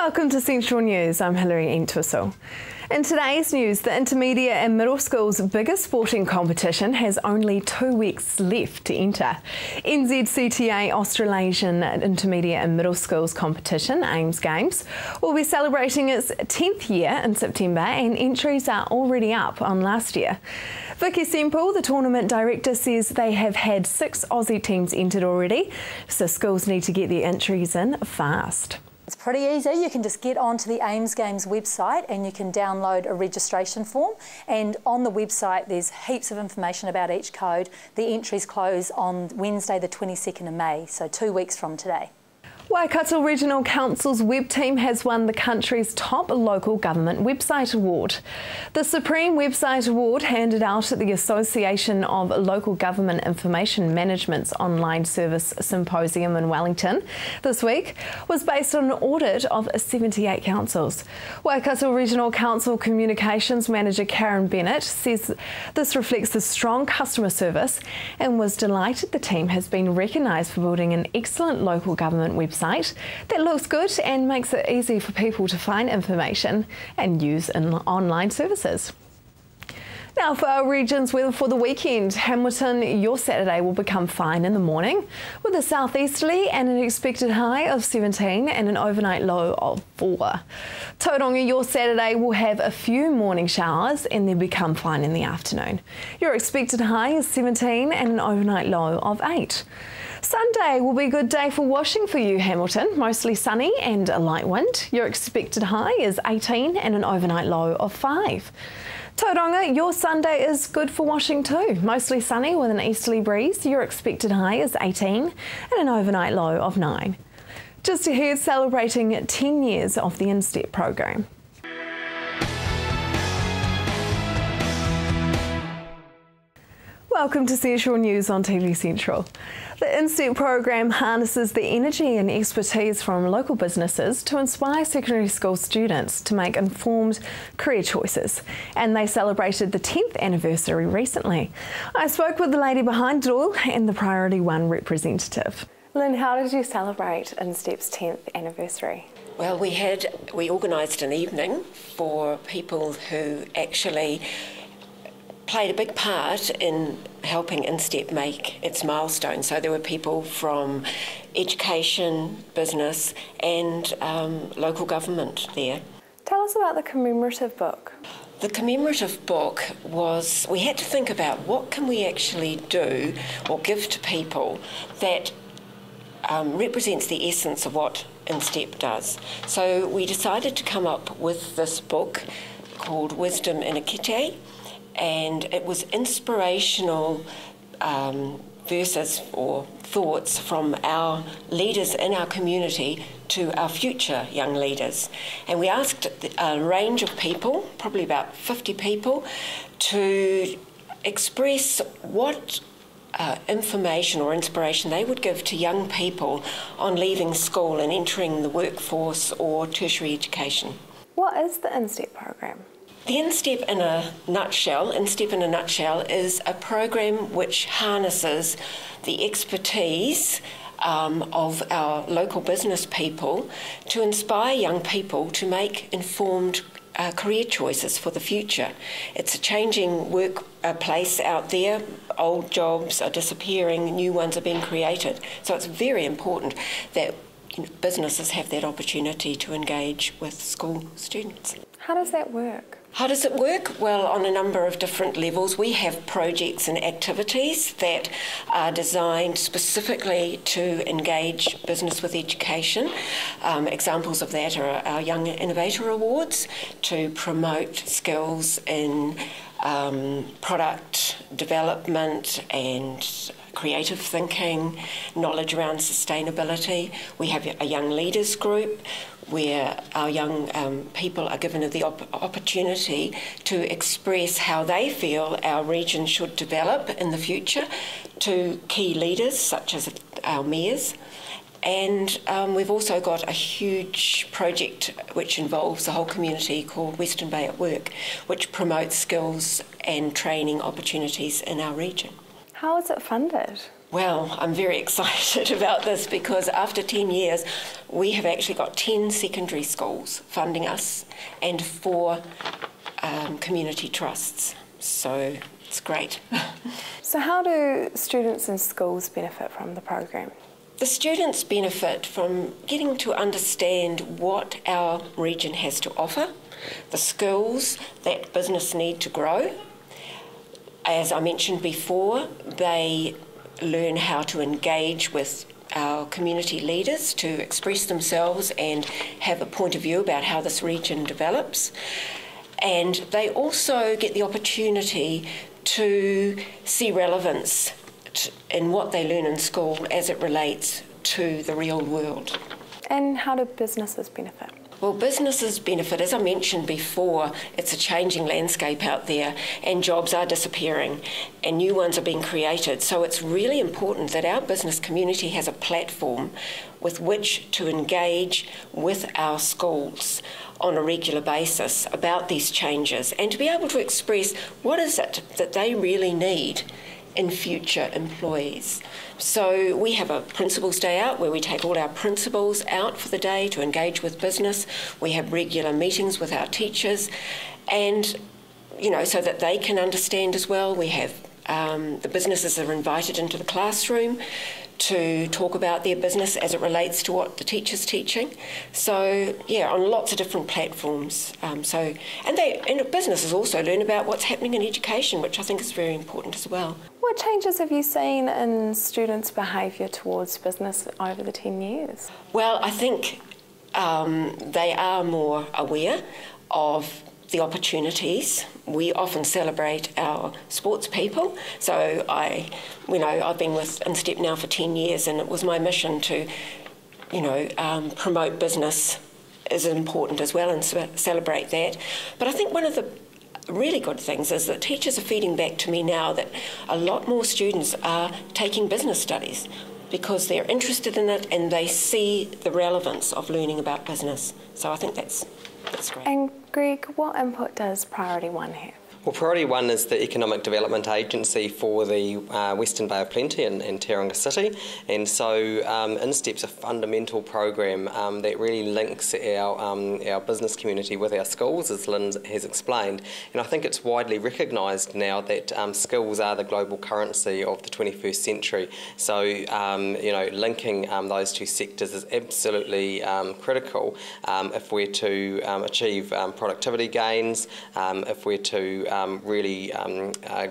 Welcome to Central News. I'm Hilary Entwistle. In today's news, the intermediate and middle school's biggest sporting competition has only 2 weeks left to enter. NZCTA Australasian Intermediate and Middle Schools competition, AIMS Games, will be celebrating its 10th year in September, and entries are already up on last year. Vicky Semple, the tournament director, says they have had 6 Aussie teams entered already, so schools need to get their entries in fast. It's pretty easy. You can just get onto the AIMS Games website and you can download a registration form, and on the website there's heaps of information about each code. The entries close on Wednesday the 22nd of May, so 2 weeks from today. Waikato Regional Council's web team has won the country's top local government website award. The Supreme Website Award, handed out at the Association of Local Government Information Management's online service symposium in Wellington this week, was based on an audit of 78 councils. Waikato Regional Council Communications Manager Karen Bennett says this reflects the strong customer service and was delighted the team has been recognised for building an excellent local government website that looks good and makes it easy for people to find information and use in online services. Now for our region's weather for the weekend. Hamilton, your Saturday will become fine in the morning with a southeasterly and an expected high of 17 and an overnight low of 4. Tauranga, your Saturday will have a few morning showers and then become fine in the afternoon. Your expected high is 17 and an overnight low of 8. Sunday will be a good day for washing for you, Hamilton. Mostly sunny and a light wind. Your expected high is 18 and an overnight low of 5. Tauranga, your Sunday is good for washing too. Mostly sunny with an easterly breeze. Your expected high is 18 and an overnight low of 9. Just ahead, celebrating 10 years of the InStep program. Welcome to Central News on TV Central. The InStep program harnesses the energy and expertise from local businesses to inspire secondary school students to make informed career choices, and they celebrated the 10th anniversary recently. I spoke with the lady behind it all and the Priority One representative. Lynn, how did you celebrate InStep's 10th anniversary? Well, we organised an evening for people who actually played a big part in helping InStep make its milestone. So there were people from education, business and local government there. Tell us about the commemorative book. The commemorative book was, we had to think about what can we actually do or give to people that represents the essence of what InStep does. So we decided to come up with this book called Wisdom in a Kite, and it was inspirational verses or thoughts from our leaders in our community to our future young leaders. And we asked a range of people, probably about 50 people, to express what information or inspiration they would give to young people on leaving school and entering the workforce or tertiary education. What is the InStep program? The InStep in a nutshell is a program which harnesses the expertise of our local business people to inspire young people to make informed career choices for the future. It's a changing workplace out there. Old jobs are disappearing, new ones are being created. So it's very important that businesses have that opportunity to engage with school students. How does that work? How does it work? Well, on a number of different levels. We have projects and activities that are designed specifically to engage business with education. Examples of that are our Young Innovator Awards to promote skills in product development and creative thinking, knowledge around sustainability. We have a young leaders group where our young people are given the opportunity to express how they feel our region should develop in the future to key leaders such as our mayors. And we've also got a huge project which involves the whole community called Western Bay at Work, which promotes skills and training opportunities in our region. How is it funded? Well, I'm very excited about this because after 10 years, we have actually got 10 secondary schools funding us and 4 community trusts. So it's great. So how do students and schools benefit from the program? The students benefit from getting to understand what our region has to offer, the skills that business need to grow. As I mentioned before, they learn how to engage with our community leaders to express themselves and have a point of view about how this region develops. And they also get the opportunity to see relevance in what they learn in school as it relates to the real world. And how do businesses benefit? Well, businesses benefit, as I mentioned before, it's a changing landscape out there and jobs are disappearing and new ones are being created. So it's really important that our business community has a platform with which to engage with our schools on a regular basis about these changes and to be able to express what is it that they really need in future employees. So we have a Principals Day Out where we take all our principals out for the day to engage with business. We have regular meetings with our teachers and, you know, so that they can understand as well. We have the businesses are invited into the classroom to talk about their business as it relates to what the teacher's teaching. So, yeah, on lots of different platforms. And businesses also learn about what's happening in education, which I think is very important as well. What changes have you seen in students' behaviour towards business over the 10 years? Well, I think they are more aware of the opportunities. We often celebrate our sports people. So I've been with InStep now for 10 years and it was my mission to, promote business is important as well and celebrate that. But I think one of the really good things is that teachers are feeding back to me now that a lot more students are taking business studies because they're interested in it and they see the relevance of learning about business. So I think that's great. And Greg, what input does Priority One have? Well, Priority One is the economic development agency for the Western Bay of Plenty in Tauranga City, and so InStep's a fundamental program that really links our business community with our schools, as Lynn has explained. And I think it's widely recognised now that skills are the global currency of the 21st century. So, linking those two sectors is absolutely critical if we're to achieve productivity gains, if we're to really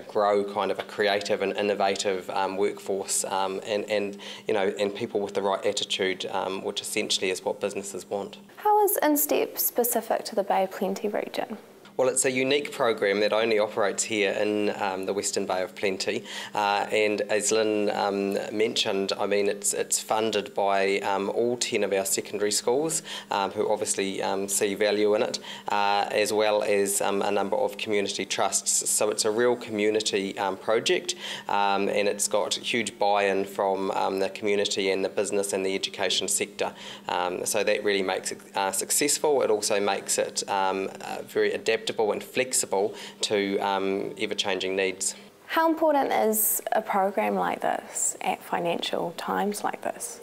grow kind of a creative and innovative workforce and people with the right attitude, which essentially is what businesses want. How is InStep specific to the Bay of Plenty region? Well, it's a unique program that only operates here in the Western Bay of Plenty, and as Lynn mentioned, I mean it's funded by all 10 of our secondary schools, who obviously see value in it, as well as a number of community trusts. So it's a real community project, and it's got huge buy-in from the community and the business and the education sector. So that really makes it successful. It also makes it very adaptable and flexible to ever-changing needs. How important is a program like this at financial times like this?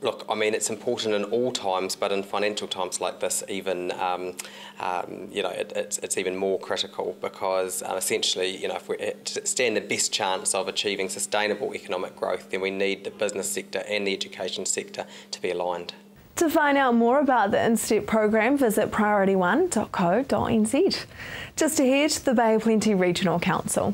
Look, I mean, it's important in all times, but in financial times like this, even it's even more critical because essentially, if we stand the best chance of achieving sustainable economic growth, then we need the business sector and the education sector to be aligned. To find out more about the InStep program, visit priority1.co.nz. Just ahead, the Bay of Plenty Regional Council.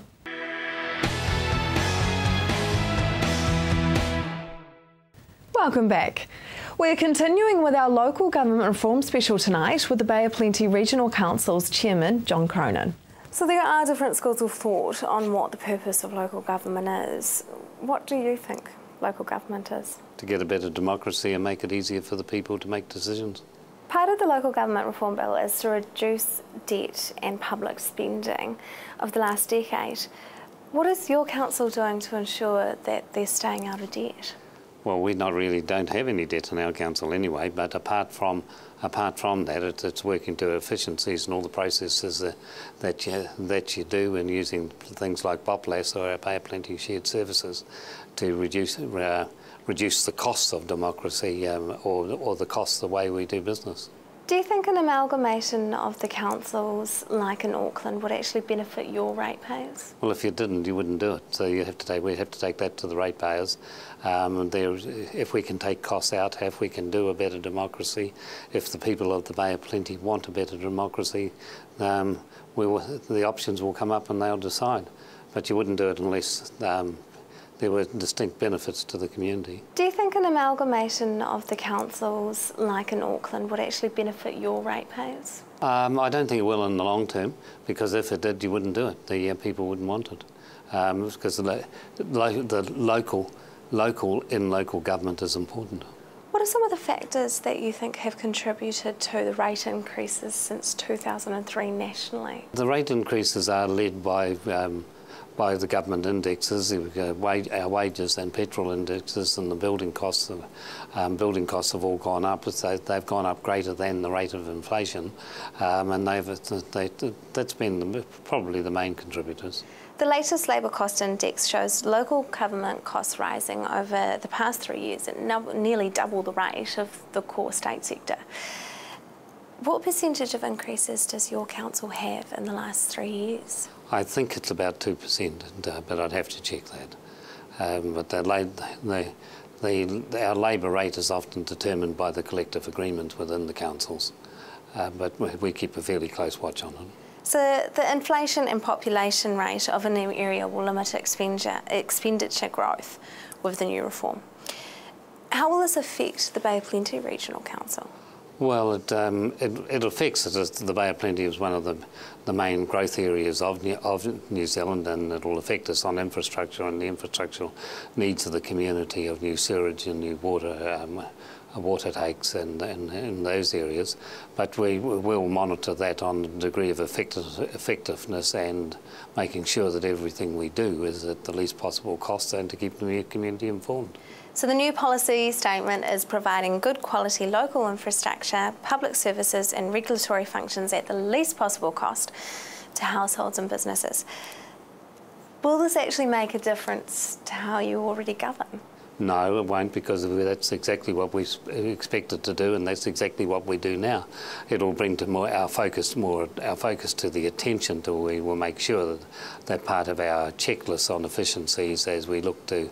Welcome back. We're continuing with our local government reform special tonight with the Bay of Plenty Regional Council's Chairman, John Cronin. So there are different schools of thought on what the purpose of local government is. What do you think local government is? To get a better democracy and make it easier for the people to make decisions. Part of the local government reform bill is to reduce debt and public spending of the last decade. What is your council doing to ensure that they're staying out of debt? Well, we don't have any debt in our council anyway, but apart from that, it's working to efficiencies and all the processes that you do, and using things like BOPLAS or our Bay of Plenty shared services to reduce the costs of democracy or the costs of the way we do business. Do you think an amalgamation of the councils, like in Auckland, would actually benefit your ratepayers? Well, if you didn't, you wouldn't do it. So we'd have to take that to the ratepayers. If we can take costs out, if we can do a better democracy, if the people of the Bay of Plenty want a better democracy, the options will come up and they'll decide. But you wouldn't do it unless there were distinct benefits to the community. Do you think an amalgamation of the councils, like in Auckland, would actually benefit your ratepayers? I don't think it will in the long term, because if it did, you wouldn't do it. The people wouldn't want it, because the local government is important. What are some of the factors that you think have contributed to the rate increases since 2003 nationally? The rate increases are led by the government indexes, our wages and petrol indexes, and the building costs have all gone up. So they've gone up greater than the rate of inflation, and that's been probably the main contributors. The latest labour cost index shows local government costs rising over the past 3 years at nearly double the rate of the core state sector. What percentage of increases does your council have in the last 3 years? I think it's about 2%, but I'd have to check that. But our labour rate is often determined by the collective agreement within the councils, but we keep a fairly close watch on it. So the inflation and population rate of a new area will limit expenditure growth with the new reform. How will this affect the Bay of Plenty Regional Council? Well, it affects it as the Bay of Plenty is one of the main growth areas of New Zealand, and it will affect us on infrastructure and the infrastructural needs of the community, of new sewerage and new water takes and those areas. But we will monitor that on the degree of effectiveness and making sure that everything we do is at the least possible cost and to keep the community informed. So the new policy statement is providing good quality local infrastructure, public services and regulatory functions at the least possible cost to households and businesses. Will this actually make a difference to how you already govern? No, it won't, because that's exactly what we expected to do, and that's exactly what we do now. It'll bring to our focus to the attention to. We will make sure that part of our checklist on efficiencies, as we look to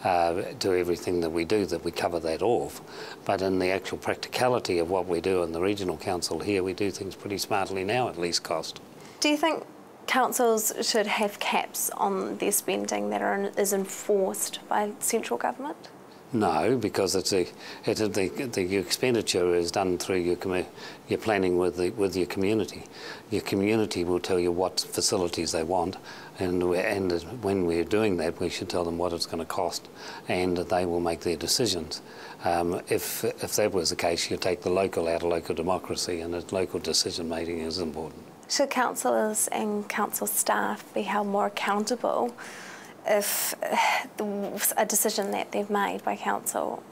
everything that we do, that we cover that off. But in the actual practicality of what we do in the regional council here, we do things pretty smartly now at least cost. Do you think councils should have caps on their spending that is enforced by central government? No, because the expenditure is done through your planning with your community. Your community will tell you what facilities they want, and when we're doing that, we should tell them what it's going to cost, and they will make their decisions. If that was the case, you take the local out of local democracy, and local decision making is important. Should councillors and council staff be held more accountable if a decision that they've made by council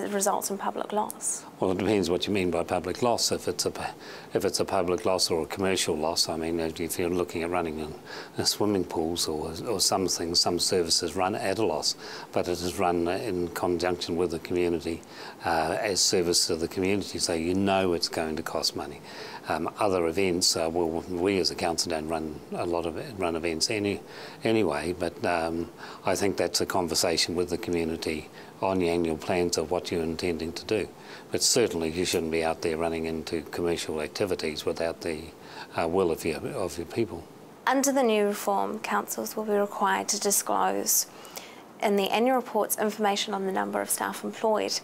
results in public loss? Well, it depends what you mean by public loss. If it's a public loss or a commercial loss, I mean, if you're looking at running swimming pools or some things, some services run at a loss, but it is run in conjunction with the community as service to the community, so you know it's going to cost money. Other events, we as a council don't run events anyway, but I think that's a conversation with the community on your annual plans of what you're intending to do. But certainly you shouldn't be out there running into commercial activities without the will of your people. Under the new reform, councils will be required to disclose in the annual reports information on the number of staff employed.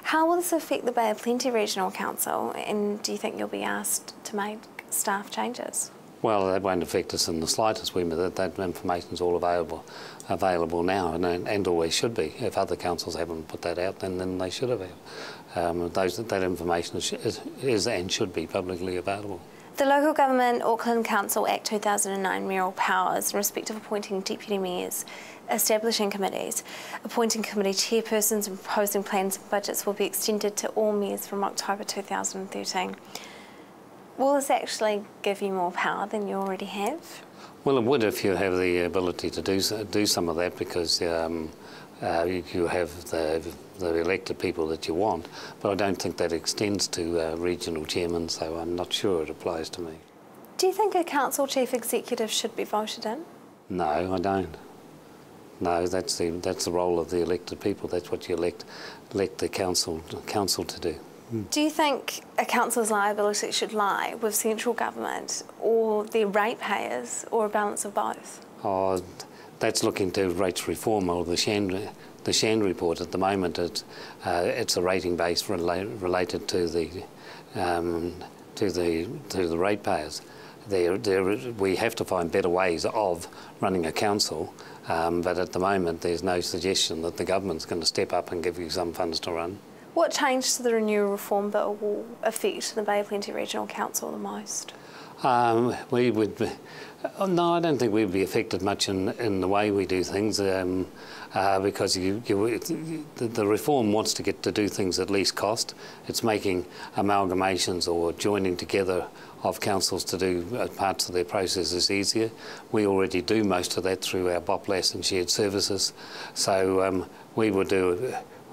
How will this affect the Bay of Plenty Regional Council, and do you think you'll be asked to make staff changes? Well, that won't affect us in the slightest. That information is all available now, and always should be. If other councils haven't put that out, then they should have. That information is and should be publicly available. The Local Government Auckland Council Act 2009 mayoral powers in respect of appointing deputy mayors, establishing committees, appointing committee chairpersons and proposing plans and budgets will be extended to all mayors from October 2013. Will this actually give you more power than you already have? Well, it would if you have the ability to do some of that, because you have the elected people that you want, but I don't think that extends to regional chairmen, so I'm not sure it applies to me. Do you think a council chief executive should be voted in? No, I don't. No, that's the role of the elected people. That's what you elect the council to do. Do you think a council's liability should lie with central government or their ratepayers, or a balance of both? Oh, that's looking to rates reform, or the Shan report. At the moment, it's a rating base related to the ratepayers. We have to find better ways of running a council, but at the moment there's no suggestion that the government's going to step up and give you some funds to run. What change to the Renewal Reform Bill will affect the Bay of Plenty Regional Council the most? We would. No, I don't think we'd be affected much in the way we do things, because the reform wants to get to do things at least cost. It's making amalgamations or joining together of councils to do parts of their processes easier. We already do most of that through our BOPLAS and shared services, so we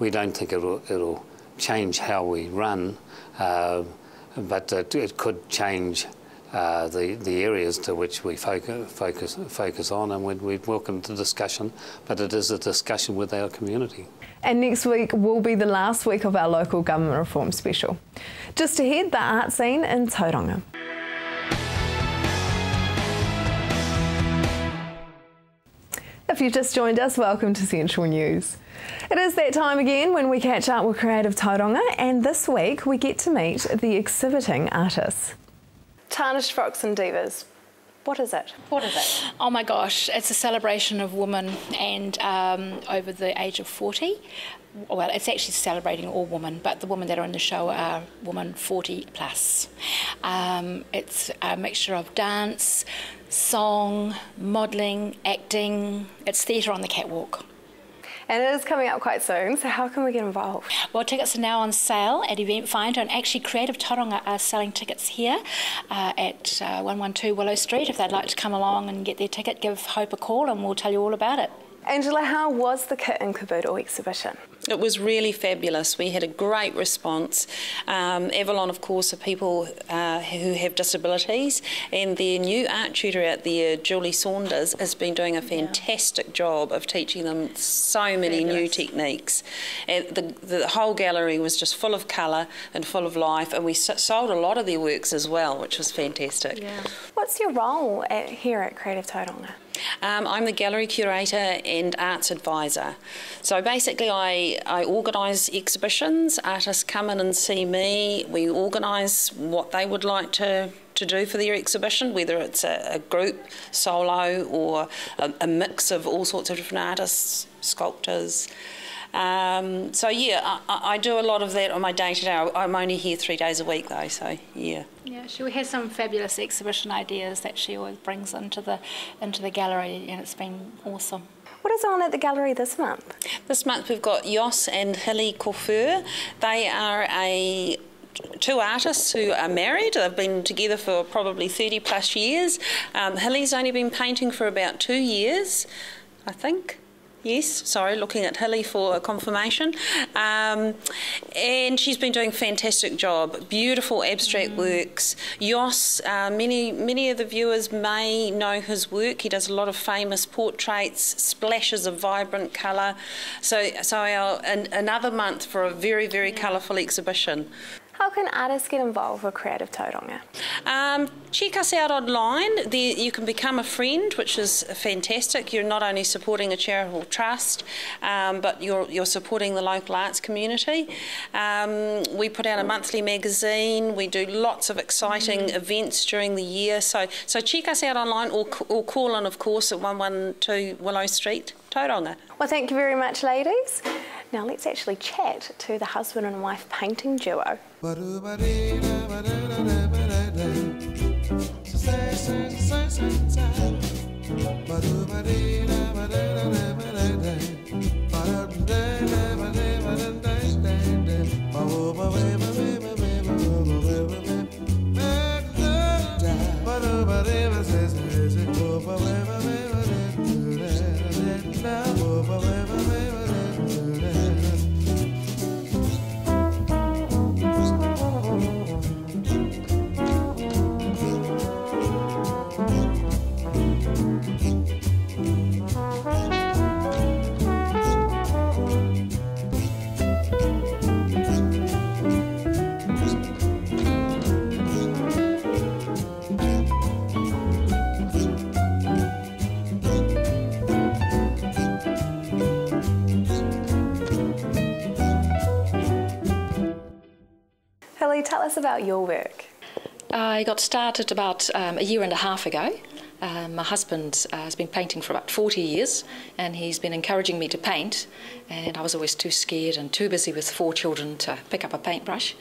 don't think it'll change how we run, but it could change the areas to which we focus on, and we'd welcome the discussion, but it is a discussion with our community. And next week will be the last week of our local government reform special. Just ahead, the art scene in Tauranga. If you've just joined us, welcome to Central News. It is that time again when we catch up with Creative Tauranga, and this week we get to meet the exhibiting artists. Tarnished Frocks and Divas. What is it? What is it? Oh my gosh, it's a celebration of women and over the age of 40. Well, it's actually celebrating all women, but the women that are in the show are women 40 plus. It's a mixture of dance, song, modelling, acting. It's theatre on the catwalk. And it is coming up quite soon, so how can we get involved? Well, tickets are now on sale at Eventfinda, and actually Creative Tauranga are selling tickets here at 112 Willow Street. If they'd like to come along and get their ticket, give Hope a call and we'll tell you all about it. Angela, how was the Kit and Caboodle exhibition? It was really fabulous. We had a great response. Avalon, of course, are people who have disabilities, and their new art tutor out there, Julie Saunders, has been doing a fantastic job of teaching them so many new techniques. And the whole gallery was just full of colour and full of life, and we sold a lot of their works as well, which was fantastic. Yeah. What's your role here at Creative Tauranga? I'm the gallery curator and arts advisor. So basically I organise exhibitions, artists come in and see me, we organise what they would like to do for their exhibition, whether it's a group, solo, or a mix of all sorts of different artists, sculptors. So yeah, I do a lot of that on my day-to-day. I'm only here 3 days a week though, so yeah. Yeah, she has some fabulous exhibition ideas that she always brings into the gallery, and it's been awesome. What is on at the gallery this month? This month we've got Jos and Hilly Corfur. They are two artists who are married. They've been together for probably 30 plus years. Hilly's only been painting for about 2 years, I think. Yes, sorry, looking at Hilly for confirmation. And she's been doing a fantastic job. Beautiful abstract works. Jos, many of the viewers may know his work. He does a lot of famous portraits, splashes of vibrant colour. So another month for a very, very colourful exhibition. How can artists get involved with Creative Tauranga? Check us out online. There you can become a friend, which is fantastic. You're not only supporting a charitable trust, but you're supporting the local arts community. We put out a monthly magazine. We do lots of exciting events during the year. So check us out online or call in, of course, at 112 Willow Street, Tauranga. Well, thank you very much, ladies. Now let's actually chat to the husband and wife painting duo. tell us about your work. I got started about a year and a half ago. My husband has been painting for about 40 years, and he's been encouraging me to paint, and I was always too scared and too busy with 4 children to pick up a paintbrush.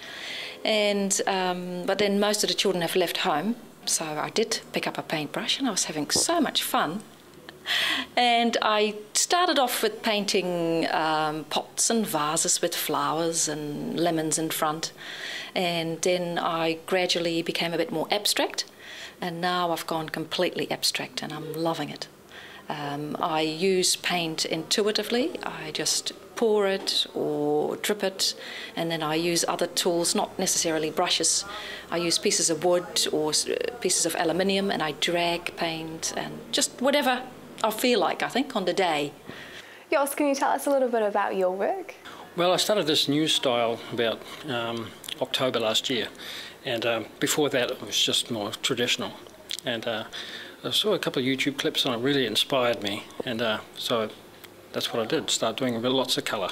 But then most of the children have left home, so I did pick up a paintbrush, and I was having so much fun. And I started off with painting pots and vases with flowers and lemons in front, and then I gradually became a bit more abstract, and now I've gone completely abstract and I'm loving it. I use paint intuitively. I just pour it or drip it, and then I use other tools, not necessarily brushes. I use pieces of wood or pieces of aluminium, and I drag paint and just whatever I feel like, I think, on the day. Jos, can you tell us a little bit about your work? Well, I started this new style about October last year, and before that it was just more traditional. And I saw a couple of YouTube clips and it really inspired me, and so that's what I did, start doing lots of colour.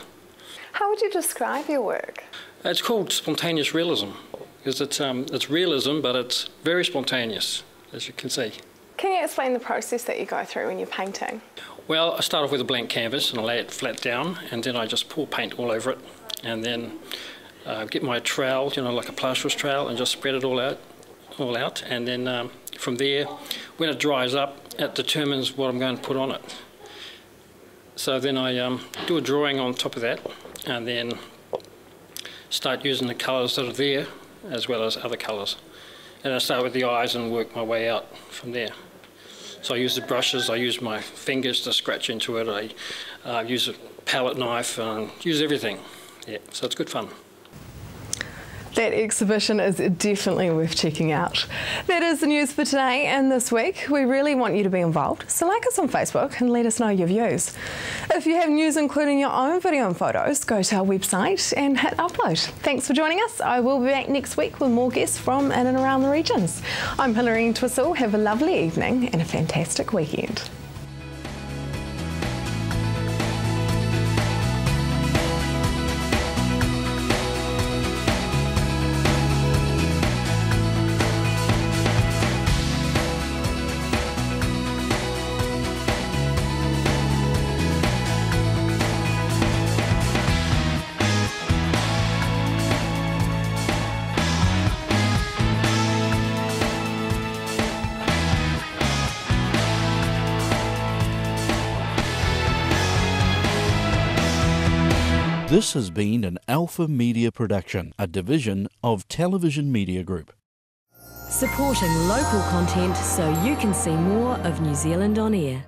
How would you describe your work? It's called spontaneous realism, because it's realism, but it's very spontaneous, as you can see. Can you explain the process that you go through when you're painting? Well, I start off with a blank canvas and I lay it flat down, and then I just pour paint all over it, and then get my trowel, you know, like a plasterer's trowel, and just spread it all out, and then from there, when it dries up, it determines what I'm going to put on it. So then I do a drawing on top of that, and then start using the colours that are there as well as other colours. And I start with the eyes and work my way out from there. So I use the brushes, I use my fingers to scratch into it, I use a palette knife, and use everything. Yeah, so it's good fun. That exhibition is definitely worth checking out. That is the news for today and this week. We really want you to be involved, so like us on Facebook and let us know your views. If you have news including your own video and photos, go to our website and hit upload. Thanks for joining us. I will be back next week with more guests from in and around the regions. I'm Hilary Entwistle. Have a lovely evening and a fantastic weekend. This has been an Alpha Media production, a division of Television Media Group. Supporting local content so you can see more of New Zealand on air.